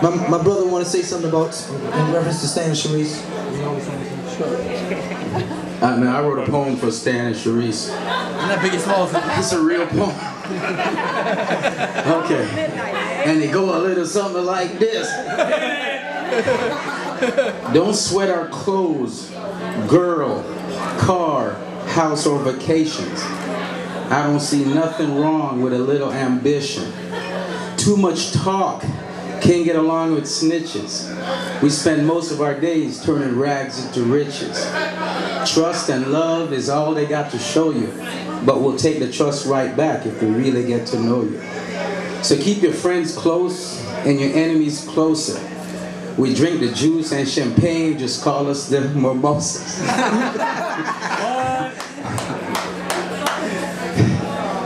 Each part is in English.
My brother want to say something about in reference to Stan and Chereace. Man, I wrote a poem for Stan and Chereace. It's a real poem. Okay. And it go a little something like this. Don't sweat our clothes, girl, car, house, or vacations. I don't see nothing wrong with a little ambition. Too much talk, can't get along with snitches. We spend most of our days turning rags into riches. Trust and love is all they got to show you, but we'll take the trust right back if we really get to know you. So keep your friends close and your enemies closer. We drink the juice and champagne, just call us the mimosas.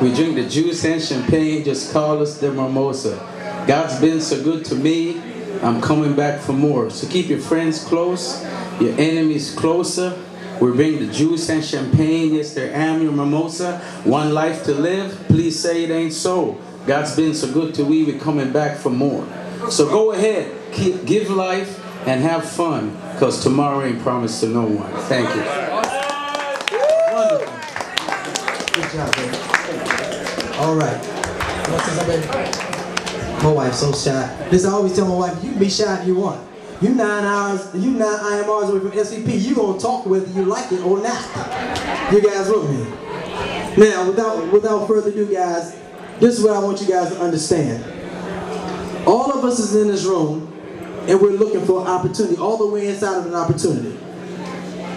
We drink the juice and champagne, just call us the mimosa. God's been so good to me, I'm coming back for more. So keep your friends close, your enemies closer. We bring the juice and champagne, yes, there am your mimosa. One life to live, please say it ain't so. God's been so good to we, we're coming back for more. So go ahead, give life and have fun, because tomorrow ain't promised to no one. Thank you. Wonderful. Good job, baby. All right. You want to say something, baby? My wife's so shy. Listen, I always tell my wife, you can be shy if you want. You 9 IMRs away from SVP, you gonna talk whether you like it or not. You guys with me? Now, without further ado, guys, this is what I want you guys to understand. All of us is in this room, and we're looking for an opportunity, all the way inside of an opportunity.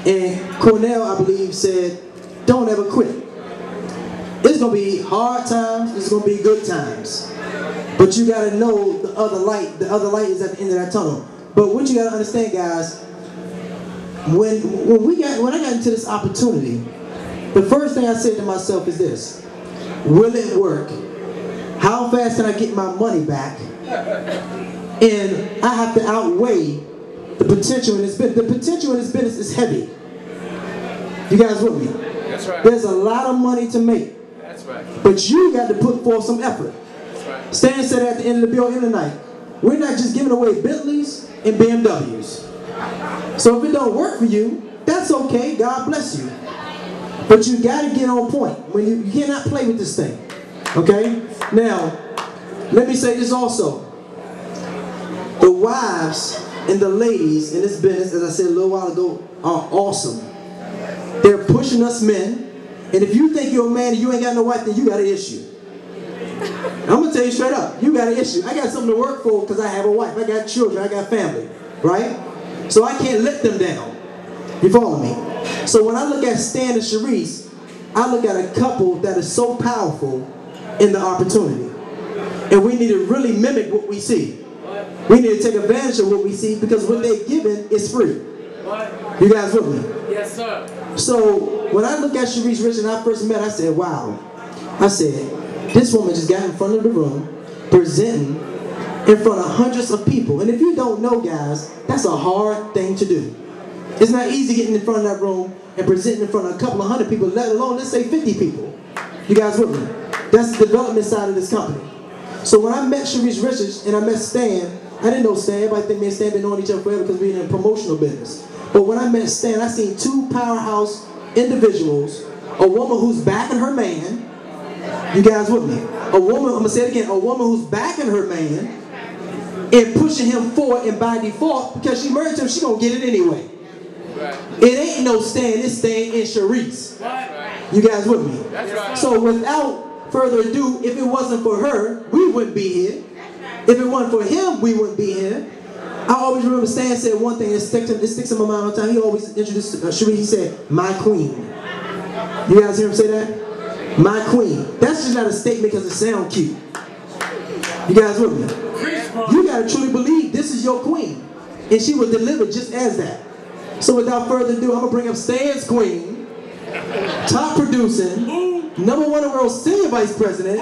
And Cornell, I believe, said, don't ever quit. It's gonna be hard times, it's gonna be good times. But you gotta know the other light is at the end of that tunnel. But what you gotta understand, guys, when I got into this opportunity, the first thing I said to myself is this: will it work? How fast can I get my money back? And I have to outweigh the potential in this business. The potential in this business is heavy. You guys with me? That's right. There's a lot of money to make. That's right. But you got to put forth some effort. That's right. Stan said at the end of the bill tonight, we're not just giving away Bentleys and BMWs. So if it don't work for you, that's okay. God bless you. But you got to get on point. When you cannot play with this thing. Okay? Now, let me say this also. The wives and the ladies in this business, as I said a little while ago, are awesome. They're pushing us men. And if you think you're a man and you ain't got no wife, then you got an issue. I'm going to tell you straight up, you got an issue. I got something to work for because I have a wife. I got children. I got family. Right? So I can't let them down. You follow me? So when I look at Stan and Chereace, I look at a couple that is so powerful in the opportunity. And we need to really mimic what we see. We need to take advantage of what we see, because what they're giving is free. You guys with me? Yes, sir. So when I look at Chereace Rich and I first met, I said, wow. I said, this woman just got in front of the room, presenting in front of hundreds of people. And if you don't know, guys, that's a hard thing to do. It's not easy getting in front of that room and presenting in front of a couple of hundred people, let alone, let's say, 50 people. You guys with me? That's the development side of this company. So when I met Chereace Richards and I met Stan, I didn't know Stan. Everybody think me and Stan been knowing each other forever because we're in the promotional business. But when I met Stan, I seen two powerhouse individuals, a woman who's backing her man. You guys with me? A woman, I'm going to say it again, a woman who's backing her man and pushing him forward, and by default, because she married to him, she going to get it anyway. Right. It ain't no Stan, it's Stan and Chereace. Right. You guys with me? That's right. So without further ado, if it wasn't for her, we wouldn't be here. If it wasn't for him, we wouldn't be here. I always remember Stan said one thing that sticks in my mind all the time. He always introduced Chereace. He said, my queen. You guys hear him say that? My queen. That's just not a statement because it sounds cute. You guys with me? You got to truly believe this is your queen. And she was delivered just as that. So without further ado, I'm going to bring up Stan's queen, top producing, #1 world senior vice president,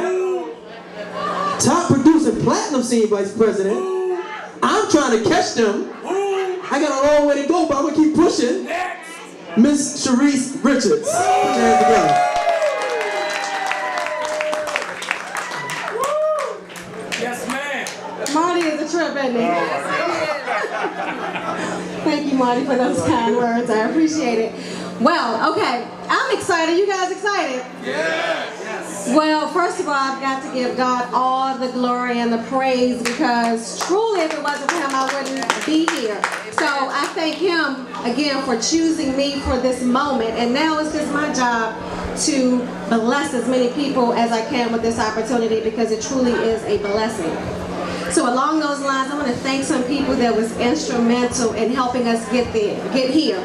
top producing platinum senior vice president. I'm trying to catch them. I got a long way to go, but I'm going to keep pushing. Miss Chereace Richards. Put your hands together. Yes, ma'am. Marty is a trip. isn't he? Thank you, Marty, for those kind words. I appreciate it. Well, okay, I'm excited. You guys excited? Yes. Well, first of all, I've got to give God all the glory and the praise, because truly, if it wasn't for him, I wouldn't be here. So I thank him again for choosing me for this moment. And now it's just my job to bless as many people as I can with this opportunity, because it truly is a blessing. So along those lines, I want to thank some people that was instrumental in helping us get here.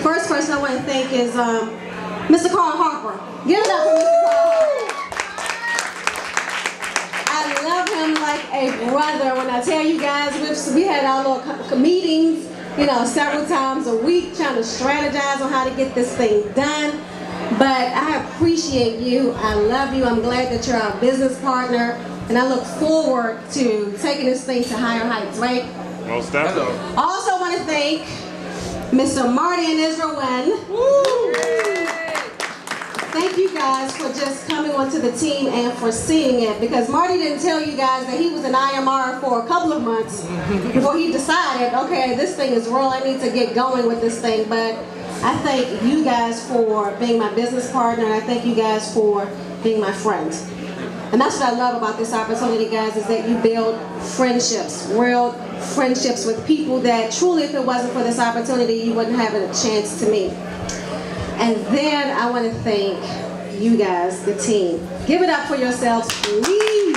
First person I want to thank is Mr. Carl Harper. Give it up for Mr. Carl Harper. I love him like a brother. When I tell you guys, we had our little meetings, you know, several times a week, trying to strategize on how to get this thing done. But I appreciate you. I love you. I'm glad that you're our business partner. And I look forward to taking this thing to higher heights, right? Most definitely. I also want to thank Mr. Marty and Israel Wen. Thank you guys for just coming onto the team and for seeing it, because Marty didn't tell you guys that he was an IMR for a couple of months before he decided, okay, this thing is real, I need to get going with this thing. But I thank you guys for being my business partner, and I thank you guys for being my friend. And that's what I love about this opportunity, guys, is that you build friendships, real friendships with people that truly, if it wasn't for this opportunity, you wouldn't have a chance to meet. And then I want to thank you guys, the team. Give it up for yourselves, please.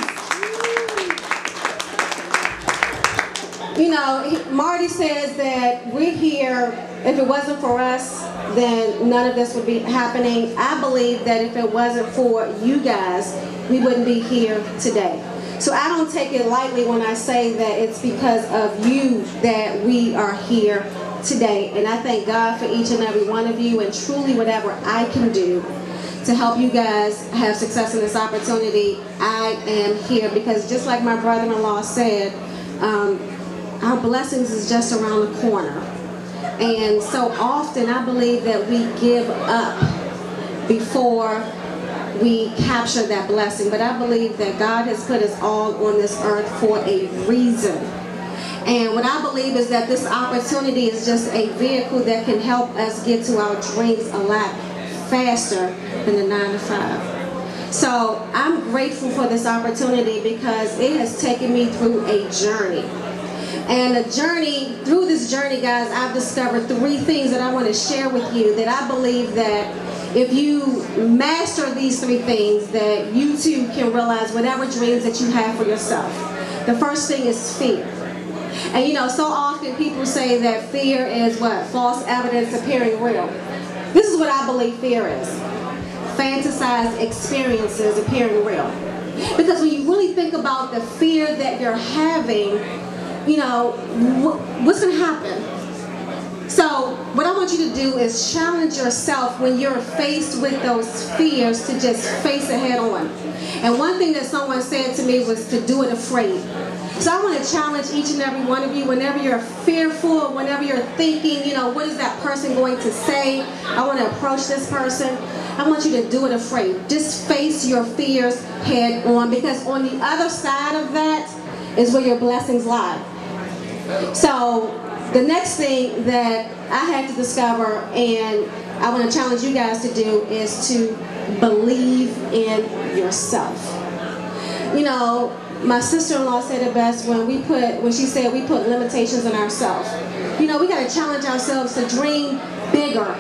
You know, Marty says that we're here, if it wasn't for us, then none of this would be happening. I believe that if it wasn't for you guys, we wouldn't be here today. So I don't take it lightly when I say that it's because of you that we are here today. And I thank God for each and every one of you, and truly whatever I can do to help you guys have success in this opportunity, I am here. Because just like my brother-in-law said, our blessings is just around the corner. And so often I believe that we give up before we capture that blessing. But I believe that God has put us all on this earth for a reason. And what I believe is that this opportunity is just a vehicle that can help us get to our dreams a lot faster than the 9 to 5. So I'm grateful for this opportunity, because it has taken me through a journey. And through this journey, guys, I've discovered 3 things that I want to share with you, that I believe that if you master these 3 things, that you too can realize whatever dreams that you have for yourself. The first thing is fear. And you know, so often people say that fear is what? False evidence appearing real. This is what I believe fear is. Fantasized experiences appearing real. Because when you really think about the fear that you're having, you know, what's going to happen? So what I want you to do is challenge yourself when you're faced with those fears to just face it head on. And one thing that someone said to me was to do it afraid. So I want to challenge each and every one of you, whenever you're fearful, whenever you're thinking, you know, what is that person going to say? I want to approach this person. I want you to do it afraid. Just face your fears head on, because on the other side of that is where your blessings lie. So the next thing that I had to discover, and I want to challenge you guys to do, is to believe in yourself. You know, my sister-in-law said it best when she said we put limitations on ourselves. You know, we got to challenge ourselves to dream bigger.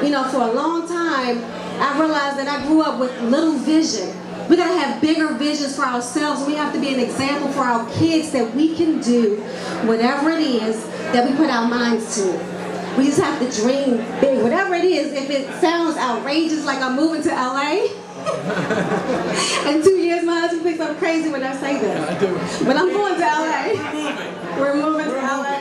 You know, for a long time, I realized that I grew up with little vision. We got to have bigger visions for ourselves. We have to be an example for our kids that we can do whatever it is that we put our minds to. We just have to dream big, whatever it is. If it sounds outrageous, like I'm moving to LA, in 2 years my husband thinks I'm crazy when I say this. But I'm going to LA. We're moving to LA.